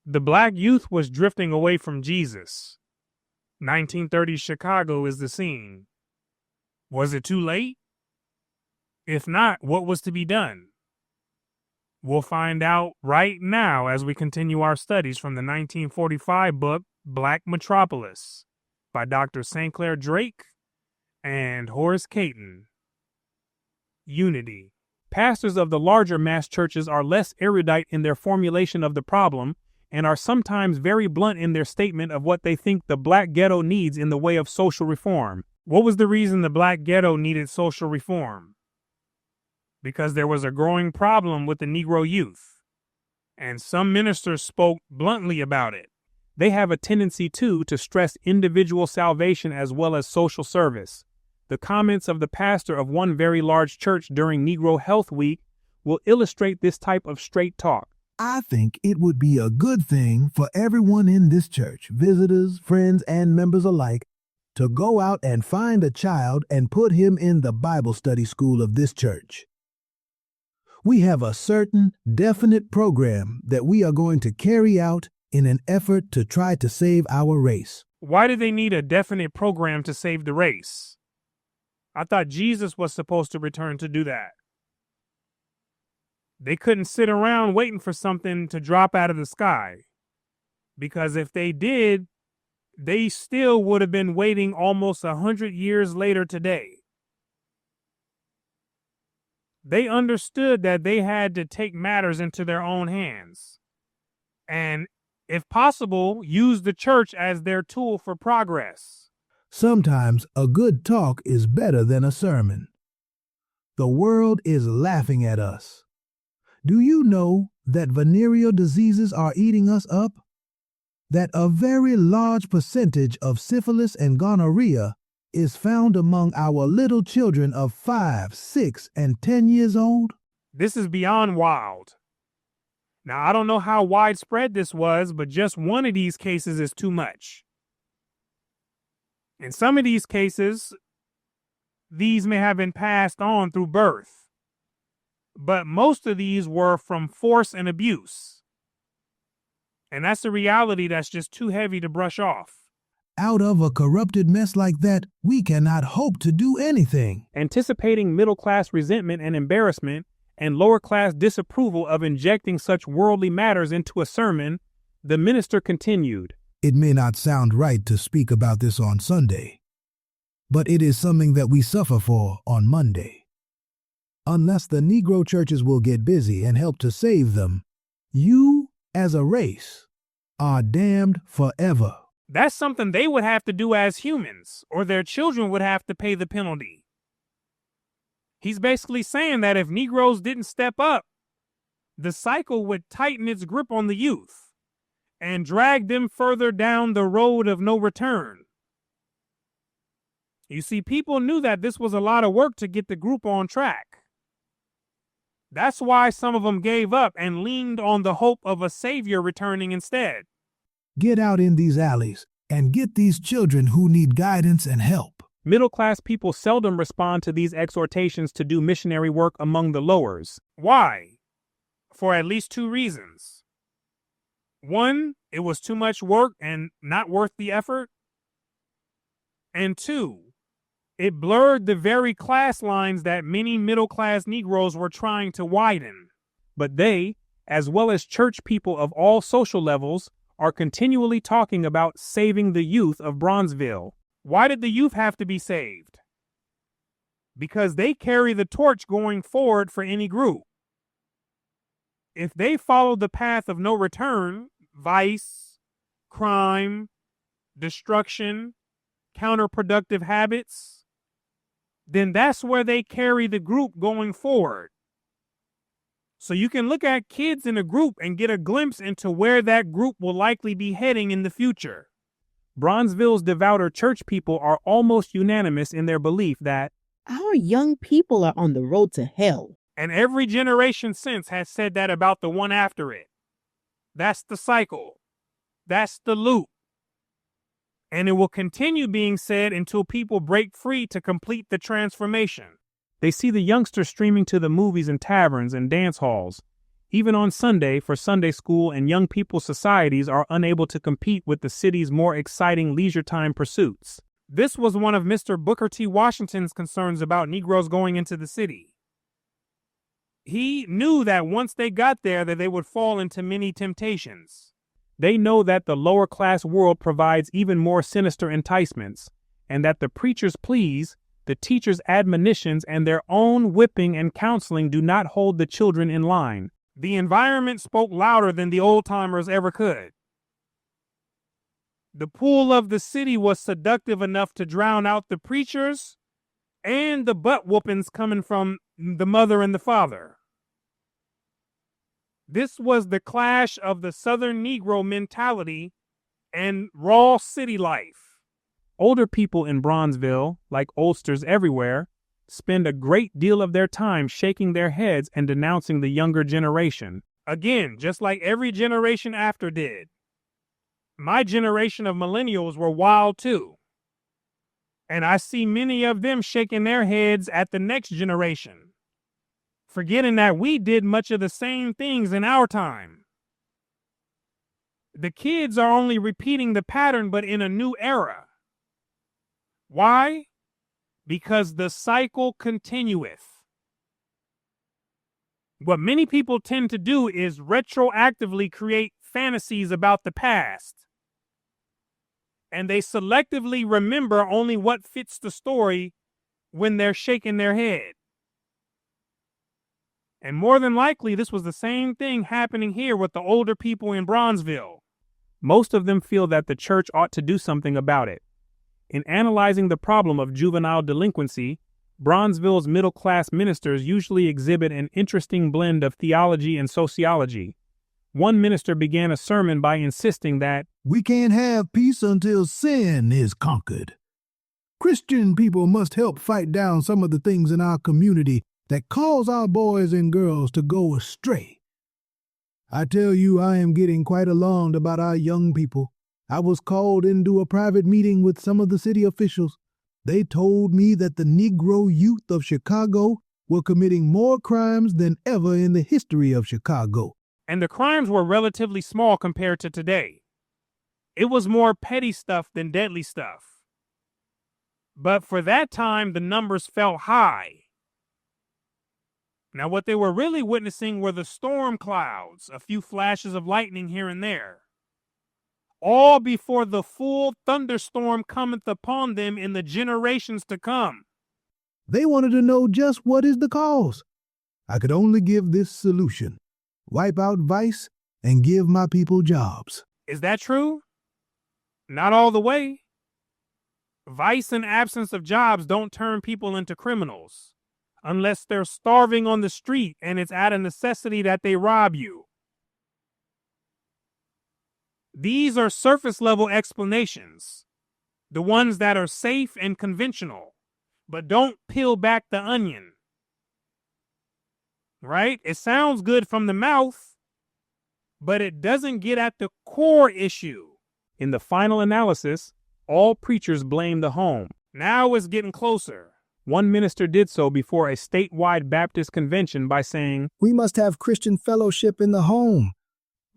The black youth was drifting away from Jesus. 1930s Chicago is the scene. Was it too late? If not, what was to be done? We'll find out right now as we continue our studies from the 1945 book Black Metropolis by Dr. St. Clair Drake and Horace Caton. Unity. Pastors of the larger mass churches are less erudite in their formulation of the problem and are sometimes very blunt in their statement of what they think the black ghetto needs in the way of social reform. What was the reason the black ghetto needed social reform? Because there was a growing problem with the Negro youth, and some ministers spoke bluntly about it. They have a tendency, too, to stress individual salvation as well as social service. The comments of the pastor of one very large church during Negro Health Week will illustrate this type of straight talk. I think it would be a good thing for everyone in this church, visitors, friends, and members alike, to go out and find a child and put him in the Bible study school of this church. We have a certain, definite program that we are going to carry out in an effort to try to save our race. Why do they need a definite program to save the race? I thought Jesus was supposed to return to do that. They couldn't sit around waiting for something to drop out of the sky. Because if they did, they still would have been waiting almost 100 years later today. They understood that they had to take matters into their own hands and, if possible, use the church as their tool for progress. Sometimes a good talk is better than a sermon. The world is laughing at us. Do you know that venereal diseases are eating us up? That a very large percentage of syphilis and gonorrhea is found among our little children of 5, 6, and 10 years old? This is beyond wild. Now, I don't know how widespread this was, but just one of these cases is too much. In some of these cases, these may have been passed on through birth, but most of these were from force and abuse. And that's a reality that's just too heavy to brush off. Out of a corrupted mess like that, we cannot hope to do anything. Anticipating middle-class resentment and embarrassment and lower-class disapproval of injecting such worldly matters into a sermon, the minister continued. It may not sound right to speak about this on Sunday, but it is something that we suffer for on Monday. Unless the Negro churches will get busy and help to save them, you, as a race, are damned forever. That's something they would have to do as humans, or their children would have to pay the penalty. He's basically saying that if Negroes didn't step up, the cycle would tighten its grip on the youth and drag them further down the road of no return. You see, people knew that this was a lot of work to get the group on track. That's why some of them gave up and leaned on the hope of a savior returning instead. Get out in these alleys and get these children who need guidance and help. Middle-class people seldom respond to these exhortations to do missionary work among the lowers. Why? For at least two reasons. One, it was too much work and not worth the effort. And two, it blurred the very class lines that many middle-class Negroes were trying to widen. But they, as well as church people of all social levels, are continually talking about saving the youth of Bronzeville. Why did the youth have to be saved? Because they carry the torch going forward for any group. If they followed the path of no return, vice, crime, destruction, counterproductive habits, then that's where they carry the group going forward. So you can look at kids in a group and get a glimpse into where that group will likely be heading in the future. Bronzeville's devouter church people are almost unanimous in their belief that our young people are on the road to hell. And every generation since has said that about the one after it. That's the cycle. That's the loop. And it will continue being said until people break free to complete the transformation. They see the youngsters streaming to the movies and taverns and dance halls, Even on Sunday, for Sunday school and young people's societies are unable to compete with the city's more exciting leisure time pursuits. This was one of Mr. Booker T. Washington's concerns about Negroes going into the city. He knew that once they got there that they would fall into many temptations. They know that the lower class world provides even more sinister enticements, and that the preacher's pleas, the teacher's admonitions, and their own whipping and counseling do not hold the children in line. The environment spoke louder than the old-timers ever could. The pool of the city was seductive enough to drown out the preachers and the butt-whoopings coming from the mother and the father. This was the clash of the Southern Negro mentality and raw city life. Older people in Bronzeville, like oldsters everywhere, spend a great deal of their time shaking their heads and denouncing the younger generation. Again, just like every generation after did. My generation of millennials were wild too. And I see many of them shaking their heads at the next generation, forgetting that we did much of the same things in our time. The kids are only repeating the pattern, but in a new era. Why? Because the cycle continueth. What many people tend to do is retroactively create fantasies about the past. And they selectively remember only what fits the story when they're shaking their head. And more than likely, this was the same thing happening here with the older people in Bronzeville. Most of them feel that the church ought to do something about it. In analyzing the problem of juvenile delinquency, Bronzeville's middle-class ministers usually exhibit an interesting blend of theology and sociology. One minister began a sermon by insisting that we can't have peace until sin is conquered. Christian people must help fight down some of the things in our community that cause our boys and girls to go astray. I tell you, I am getting quite alarmed about our young people. I was called into a private meeting with some of the city officials. They told me that the Negro youth of Chicago were committing more crimes than ever in the history of Chicago. And the crimes were relatively small compared to today. It was more petty stuff than deadly stuff. But for that time, the numbers felt high. Now, what they were really witnessing were the storm clouds, a few flashes of lightning here and there, all before the full thunderstorm cometh upon them in the generations to come. They wanted to know just what is the cause. I could only give this solution: wipe out vice and give my people jobs. Is that true? Not all the way. Vice and absence of jobs don't turn people into criminals, unless they're starving on the street and it's out of necessity that they rob you. These are surface-level explanations, the ones that are safe and conventional, but don't peel back the onion. Right? It sounds good from the mouth, but it doesn't get at the core issue. In the final analysis, all preachers blame the home. Now it's getting closer. One minister did so before a statewide Baptist convention by saying, we must have Christian fellowship in the home.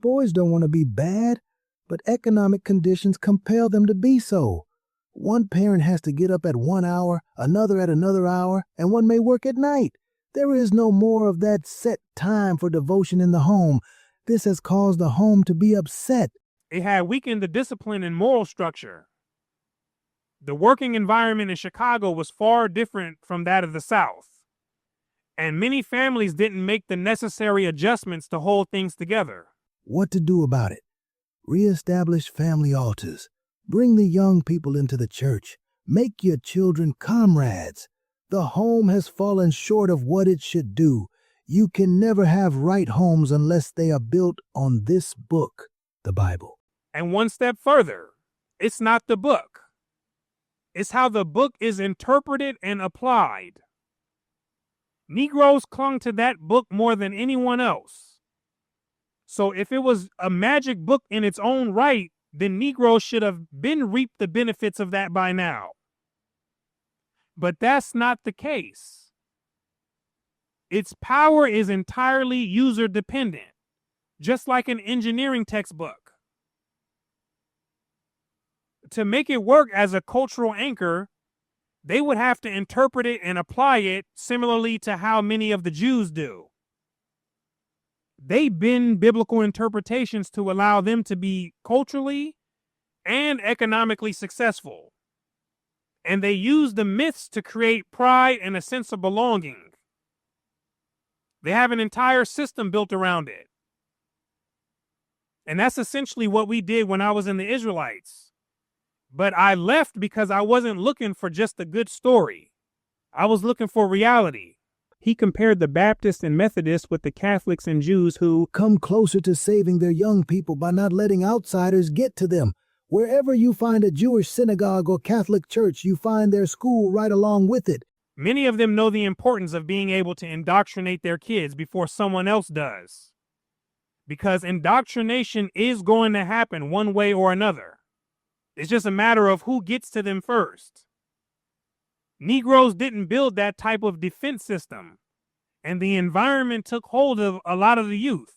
Boys don't want to be bad, but economic conditions compel them to be so. One parent has to get up at 1 hour, another at another hour, and one may work at night. There is no more of that set time for devotion in the home. This has caused the home to be upset. It had weakened the discipline and moral structure. The working environment in Chicago was far different from that of the South, and many families didn't make the necessary adjustments to hold things together. What to do about it? Reestablish family altars. Bring the young people into the church. Make your children comrades. The home has fallen short of what it should do. You can never have right homes unless they are built on this book, the Bible. And one step further, it's not the book. It's how the book is interpreted and applied. Negroes clung to that book more than anyone else. So if it was a magic book in its own right, then Negroes should have been reaped the benefits of that by now. But that's not the case. Its power is entirely user-dependent, just like an engineering textbook. To make it work as a cultural anchor, they would have to interpret it and apply it similarly to how many of the Jews do. They bend biblical interpretations to allow them to be culturally and economically successful. And they use the myths to create pride and a sense of belonging. They have an entire system built around it. And that's essentially what we did when I was in the Israelites. But I left because I wasn't looking for just a good story. I was looking for reality. He compared the Baptists and Methodists with the Catholics and Jews who come closer to saving their young people by not letting outsiders get to them. Wherever you find a Jewish synagogue or Catholic church, you find their school right along with it. Many of them know the importance of being able to indoctrinate their kids before someone else does. Because indoctrination is going to happen one way or another. It's just a matter of who gets to them first. Negroes didn't build that type of defense system, and the environment took hold of a lot of the youth.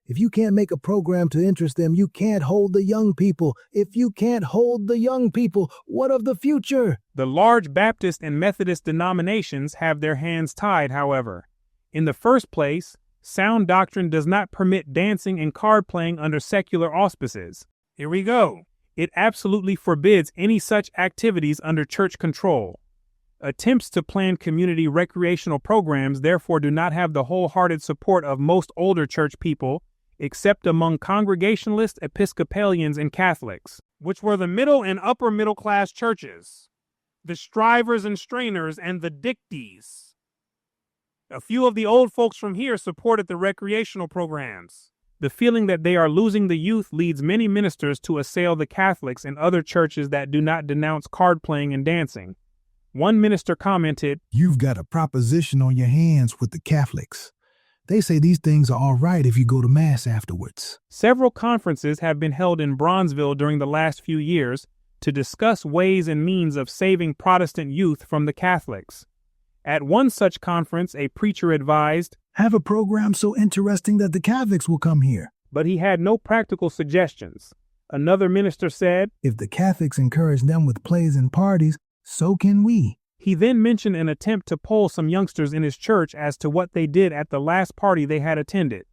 If you can't make a program to interest them, you can't hold the young people. If you can't hold the young people, what of the future? The large Baptist and Methodist denominations have their hands tied, however. In the first place, sound doctrine does not permit dancing and card playing under secular auspices. Here we go. It absolutely forbids any such activities under church control. Attempts to plan community recreational programs therefore do not have the wholehearted support of most older church people, except among Congregationalists, Episcopalians, and Catholics, which were the middle and upper middle class churches, the Strivers and Strainers, and the Dicties. A few of the old folks from here supported the recreational programs. The feeling that they are losing the youth leads many ministers to assail the Catholics and other churches that do not denounce card playing and dancing. One minister commented, "You've got a proposition on your hands with the Catholics. They say these things are all right if you go to Mass afterwards." Several conferences have been held in Bronzeville during the last few years to discuss ways and means of saving Protestant youth from the Catholics. At one such conference, a preacher advised, "Have a program so interesting that the Catholics will come here." But he had no practical suggestions. Another minister said, "If the Catholics encourage them with plays and parties, so can we." He then mentioned an attempt to poll some youngsters in his church as to what they did at the last party they had attended.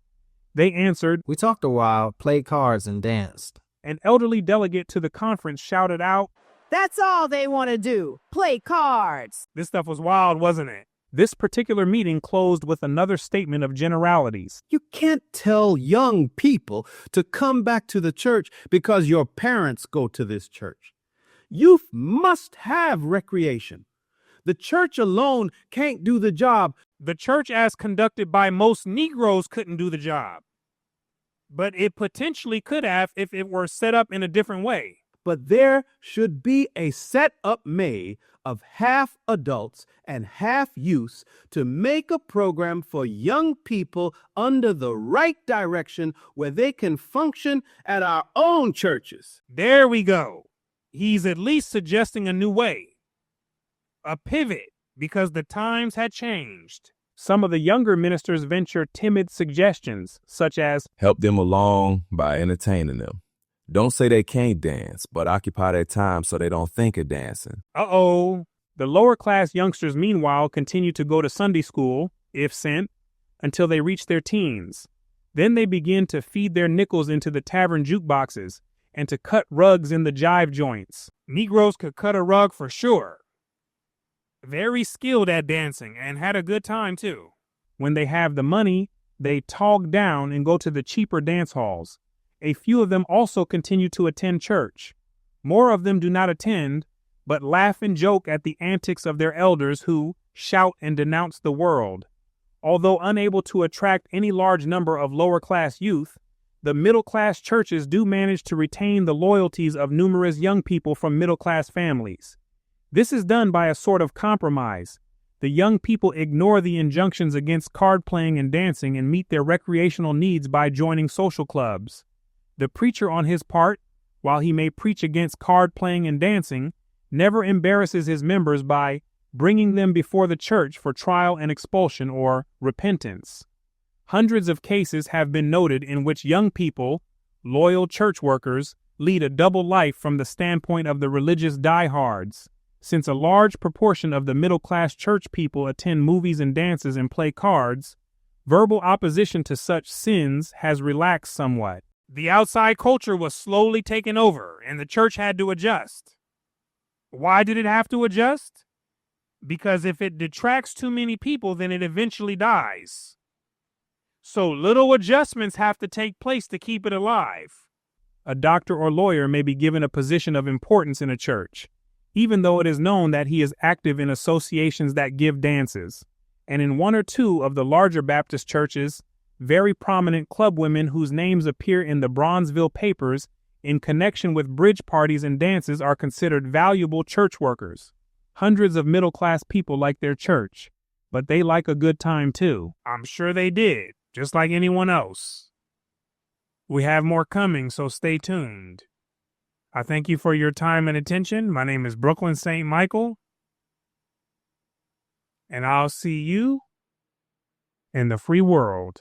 They answered, "We talked a while, played cards, and danced." An elderly delegate to the conference shouted out, That's all they want to do, play cards. This stuff was wild, wasn't it? This particular meeting closed with another statement of generalities. You can't tell young people to come back to the church because your parents go to this church. Youth must have recreation. The church alone can't do the job. The church as conducted by most Negroes couldn't do the job. But it potentially could have if it were set up in a different way. But there should be a setup made of half adults and half youths to make a program for young people under the right direction where they can function at our own churches. There we go. He's at least suggesting a new way. A pivot, because the times had changed. Some of the younger ministers venture timid suggestions, such as, help them along by entertaining them. Don't say they can't dance, but occupy their time so they don't think of dancing. Uh-oh. The lower class youngsters, meanwhile, continue to go to Sunday school, if sent, until they reach their teens. Then they begin to feed their nickels into the tavern jukeboxes and to cut rugs in the jive joints. Negroes could cut a rug for sure. Very skilled at dancing and had a good time too. When they have the money, they talk down and go to the cheaper dance halls. A few of them also continue to attend church. More of them do not attend, but laugh and joke at the antics of their elders who shout and denounce the world. Although unable to attract any large number of lower-class youth, the middle-class churches do manage to retain the loyalties of numerous young people from middle-class families. This is done by a sort of compromise. The young people ignore the injunctions against card playing and dancing and meet their recreational needs by joining social clubs. The preacher, on his part, while he may preach against card playing and dancing, never embarrasses his members by bringing them before the church for trial and expulsion or repentance. Hundreds of cases have been noted in which young people, loyal church workers, lead a double life from the standpoint of the religious diehards. Since a large proportion of the middle-class church people attend movies and dances and play cards, verbal opposition to such sins has relaxed somewhat. The outside culture was slowly taken over, and the church had to adjust. Why did it have to adjust? Because if it detracts too many people, then it eventually dies. So little adjustments have to take place to keep it alive. A doctor or lawyer may be given a position of importance in a church, even though it is known that he is active in associations that give dances. And in one or two of the larger Baptist churches, very prominent club women whose names appear in the Bronzeville papers in connection with bridge parties and dances are considered valuable church workers. Hundreds of middle-class people like their church, but they like a good time too. I'm sure they did, just like anyone else. We have more coming, so stay tuned. I thank you for your time and attention. My name is Brooklyn St. Michael, and I'll see you in the free world.